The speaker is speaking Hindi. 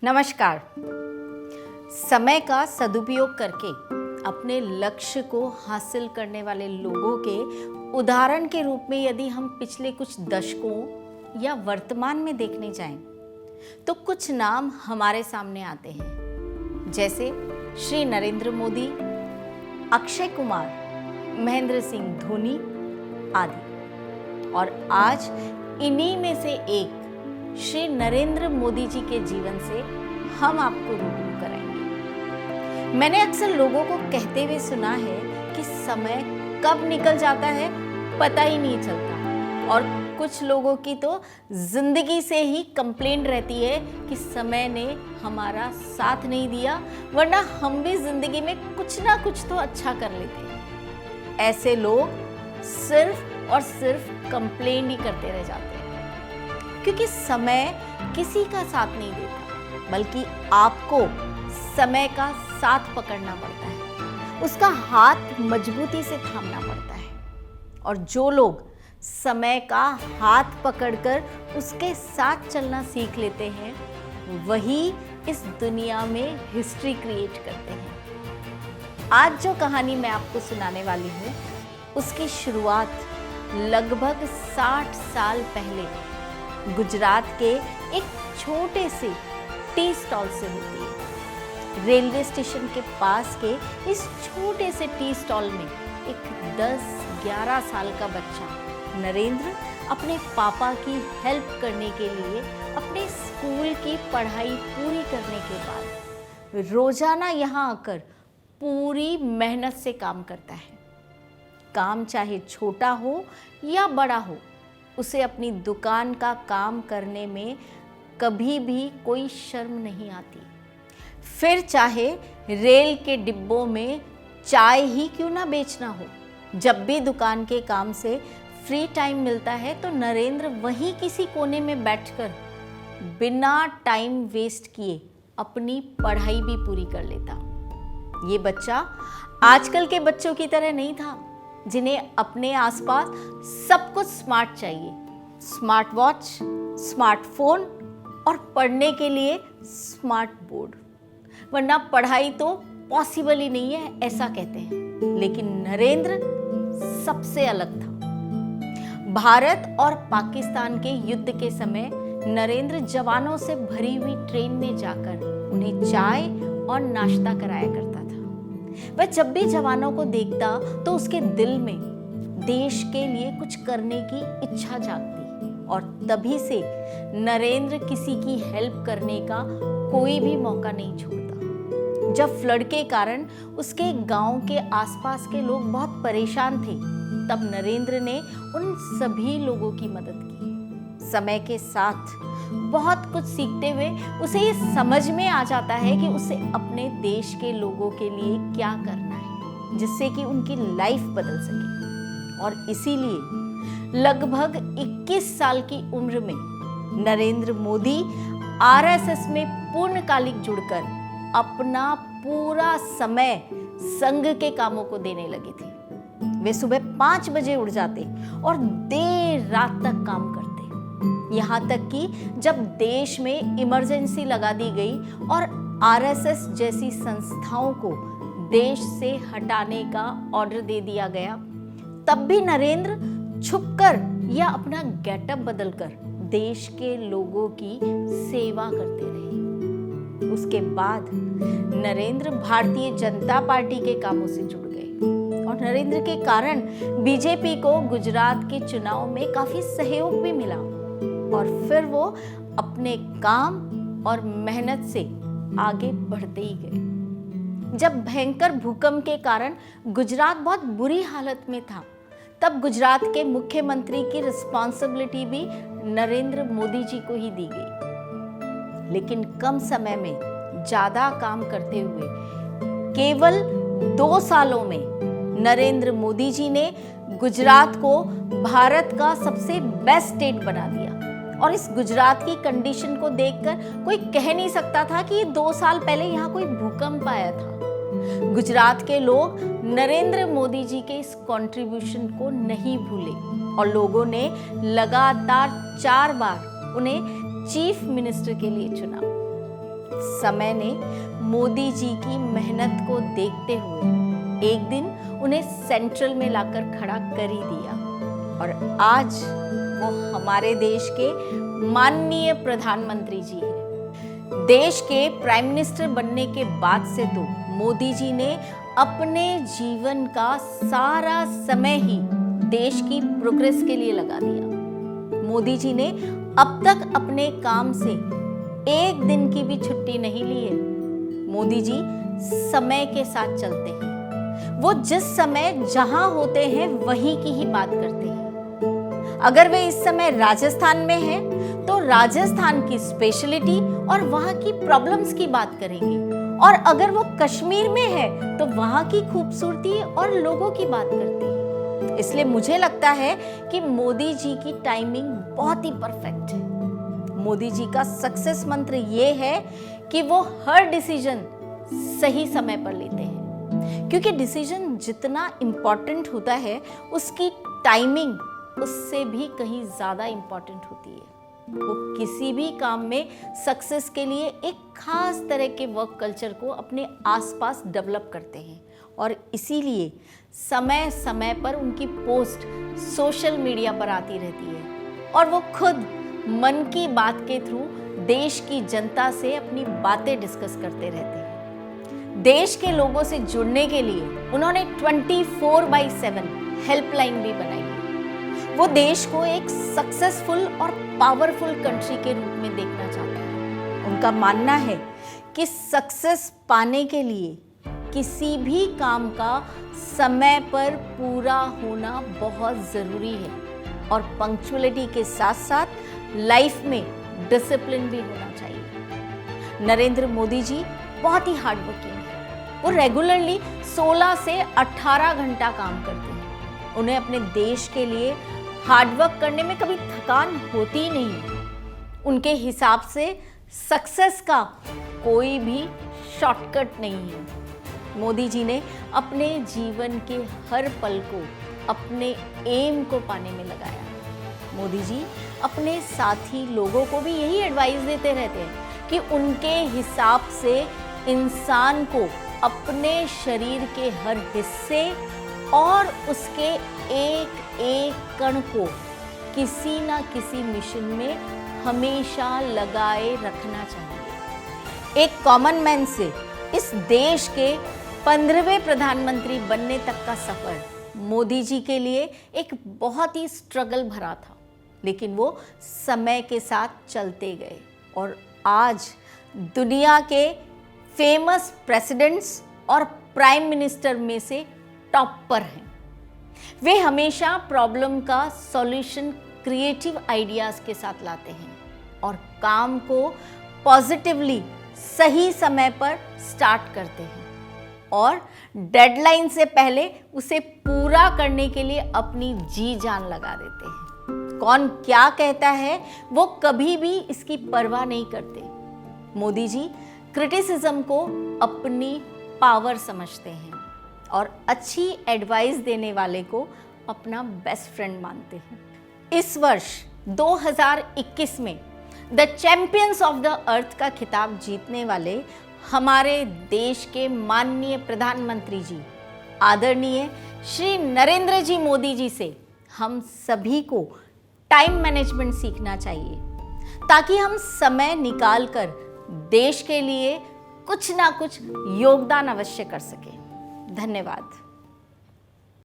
नमस्कार। समय का सदुपयोग करके अपने लक्ष्य को हासिल करने वाले लोगों के उदाहरण के रूप में यदि हम पिछले कुछ दशकों या वर्तमान में देखने जाएं, तो कुछ नाम हमारे सामने आते हैं, जैसे श्री नरेंद्र मोदी, अक्षय कुमार, महेंद्र सिंह धोनी आदि। और आज इन्हीं में से एक श्री नरेंद्र मोदी जी के जीवन से हम आपको रूबरू कराएंगे। मैंने अक्सर लोगों को कहते हुए सुना है कि समय कब निकल जाता है पता ही नहीं चलता, और कुछ लोगों की तो जिंदगी से ही कंप्लेंट रहती है कि समय ने हमारा साथ नहीं दिया, वरना हम भी जिंदगी में कुछ ना कुछ तो अच्छा कर लेते। ऐसे लोग सिर्फ और सिर्फ कंप्लेंट ही करते रह जाते हैं, क्योंकि समय किसी का साथ नहीं देता, बल्कि आपको समय का साथ पकड़ना पड़ता है, उसका हाथ मजबूती से थामना पड़ता है। और जो लोग समय का हाथ पकड़कर उसके साथ चलना सीख लेते हैं, वही इस दुनिया में हिस्ट्री क्रिएट करते हैं। आज जो कहानी मैं आपको सुनाने वाली हूँ, उसकी शुरुआत लगभग 60 साल पहले गुजरात के एक छोटे से टी स्टॉल से होती है। रेलवे स्टेशन के पास के इस छोटे से टी स्टॉल में एक 10-11 साल का बच्चा नरेंद्र अपने पापा की हेल्प करने के लिए अपने स्कूल की पढ़ाई पूरी करने के बाद रोजाना यहाँ आकर पूरी मेहनत से काम करता है। काम चाहे छोटा हो या बड़ा हो, उसे अपनी दुकान का काम करने में कभी भी कोई शर्म नहीं आती। फिर चाहे रेल के डिब्बों में चाय ही क्यों ना बेचना हो, जब भी दुकान के काम से फ्री टाइम मिलता है तो नरेंद्र वहीं किसी कोने में बैठकर बिना टाइम वेस्ट किए अपनी पढ़ाई भी पूरी कर लेता। ये बच्चा आजकल के बच्चों की तरह नहीं था, जिन्हें अपने आसपास सब कुछ स्मार्ट चाहिए, स्मार्ट वॉच, स्मार्टफोन और पढ़ने के लिए स्मार्ट बोर्ड, वरना पढ़ाई तो पॉसिबल ही नहीं है, ऐसा कहते हैं। लेकिन नरेंद्र सबसे अलग था। भारत और पाकिस्तान के युद्ध के समय नरेंद्र जवानों से भरी हुई ट्रेन में जाकर उन्हें चाय और नाश्ता कराया करता था। वह जब भी जवानों को देखता तो उसके दिल में देश के लिए कुछ करने की इच्छा जागती, और तभी से नरेंद्र किसी की हेल्प करने का कोई भी मौका नहीं छोड़ता। जब फ्लड के कारण उसके गांव के आसपास के लोग बहुत परेशान थे, तब नरेंद्र ने उन सभी लोगों की मदद की। समय के साथ बहुत कुछ सीखते हुए उसे ये समझ में आ जाता है कि उसे अपने देश के लोगों के लिए क्या करना है, जिससे कि उनकी लाइफ बदल सके। और इसीलिए लगभग 21 साल की उम्र में नरेंद्र मोदी आरएसएस में पूर्णकालिक जुड़कर अपना पूरा समय संघ के कामों को देने लगे थे। वे सुबह 5 बजे उठ जाते और देर रात तक काम करते, यहाँ तक कि जब देश में इमरजेंसी लगा दी गई और आरएसएस जैसी संस्थाओं को देश से हटाने का ऑर्डर दे दिया गया, तब भी नरेंद्र छुपकर या अपना गेटअप बदलकर देश के लोगों की सेवा करते रहे। उसके बाद नरेंद्र भारतीय जनता पार्टी के कामों से जुड़ गए, और नरेंद्र के कारण बीजेपी को गुजरात के चुनाव में काफी सहयोग भी मिला। और फिर वो अपने काम और मेहनत से आगे बढ़ते ही गए। जब भयंकर भूकंप के कारण गुजरात बहुत बुरी हालत में था, तब गुजरात के मुख्यमंत्री की रिस्पॉन्सिबिलिटी भी नरेंद्र मोदी जी को ही दी गई। लेकिन कम समय में ज्यादा काम करते हुए केवल 2 सालों में नरेंद्र मोदी जी ने गुजरात को भारत का सबसे बेस्ट स्टेट बना दिया। और इस गुजरात की कंडीशन को देखकर कोई कह नहीं सकता था कि 2 साल पहले यहाँ कोई भूकंप आया था। गुजरात के लोग नरेंद्र मोदी जी के इस कंट्रीब्यूशन को नहीं भूले, और लोगों ने लगातार 4 बार उन्हें चीफ मिनिस्टर के लिए चुना। समय ने मोदी जी की मेहनत को देखते हुए एक दिन उन्हें सेंट्रल में लाकर खड़ा कर ही दिया और आज वो हमारे देश के माननीय प्रधानमंत्री जी हैं। देश के प्राइम मिनिस्टर बनने के बाद से तो मोदी जी ने अपने जीवन का सारा समय ही देश की प्रोग्रेस के लिए लगा दिया। मोदी जी ने अब तक अपने काम से एक दिन की भी छुट्टी नहीं ली है। मोदी जी समय के साथ चलते हैं। वो जिस समय जहां होते हैं वहीं की ही बात करते हैं। अगर वे इस समय राजस्थान में हैं तो राजस्थान की स्पेशलिटी और वहां की प्रॉब्लम्स की बात करेंगे, और अगर वो कश्मीर में है तो वहां की खूबसूरती और लोगों की बात करते हैं। इसलिए मुझे लगता है कि मोदी जी की टाइमिंग बहुत ही परफेक्ट है। मोदी जी का सक्सेस मंत्र ये है कि वो हर डिसीजन सही समय पर लेते हैं, क्योंकि डिसीजन जितना इम्पोर्टेंट होता है उसकी टाइमिंग उससे भी कहीं ज़्यादा इम्पोर्टेंट होती है। वो किसी भी काम में सक्सेस के लिए एक खास तरह के वर्क कल्चर को अपने आसपास डेवलप करते हैं, और इसीलिए समय समय पर उनकी पोस्ट सोशल मीडिया पर आती रहती है और वो खुद मन की बात के थ्रू देश की जनता से अपनी बातें डिस्कस करते रहते हैं। देश के लोगों से जुड़ने के लिए उन्होंने 24/7 हेल्पलाइन भी बनाई है। वो देश को एक सक्सेसफुल और पावरफुल कंट्री के रूप में देखना चाहते हैं। उनका मानना है कि सक्सेस पाने के लिए किसी भी काम का समय पर पूरा होना बहुत ज़रूरी है, और पंक्चुअलिटी के साथ साथ लाइफ में डिसिप्लिन भी होना चाहिए। नरेंद्र मोदी जी बहुत ही हार्ड वर्किंग है। वो रेगुलरली 16 से 18 घंटा काम करते हैं। उन्हें अपने देश के लिए हार्ड वर्क करने में कभी थकान होती ही नहीं है। उनके हिसाब से सक्सेस का कोई भी शॉर्टकट नहीं है। मोदी जी ने अपने जीवन के हर पल को अपने एम को पाने में लगाया। मोदी जी अपने साथी लोगों को भी यही एडवाइस देते रहते हैं कि उनके हिसाब से इंसान को अपने शरीर के हर हिस्से और उसके एक एक कण को किसी ना किसी मिशन में हमेशा लगाए रखना चाहिए। एक कॉमन मैन से इस देश के 15वें प्रधानमंत्री बनने तक का सफर मोदी जी के लिए एक बहुत ही स्ट्रगल भरा था, लेकिन वो समय के साथ चलते गए और आज दुनिया के फेमस प्रेसिडेंट्स और प्राइम मिनिस्टर में से टॉप पर हैं। वे हमेशा प्रॉब्लम का सॉल्यूशन क्रिएटिव आइडियाज़ के साथ लाते हैं और काम को पॉजिटिवली सही समय पर स्टार्ट करते हैं और डेडलाइन से पहले उसे पूरा करने के लिए अपनी जी जान लगा देते हैं। कौन क्या कहता है वो कभी भी इसकी परवाह नहीं करते। मोदी जी क्रिटिसिज्म को अपनी पावर समझते हैं और अच्छी एडवाइस देने वाले को अपना बेस्ट फ्रेंड मानते हैं। इस वर्ष 2021 में the champions of the earth का खिताब जीतने वाले हमारे देश के माननीय प्रधानमंत्री जी आदरणीय श्री नरेंद्र जी मोदी जी से हम सभी को टाइम मैनेजमेंट सीखना चाहिए, ताकि हम समय निकालकर देश के लिए कुछ ना कुछ योगदान अवश्य कर सकें। धन्यवाद।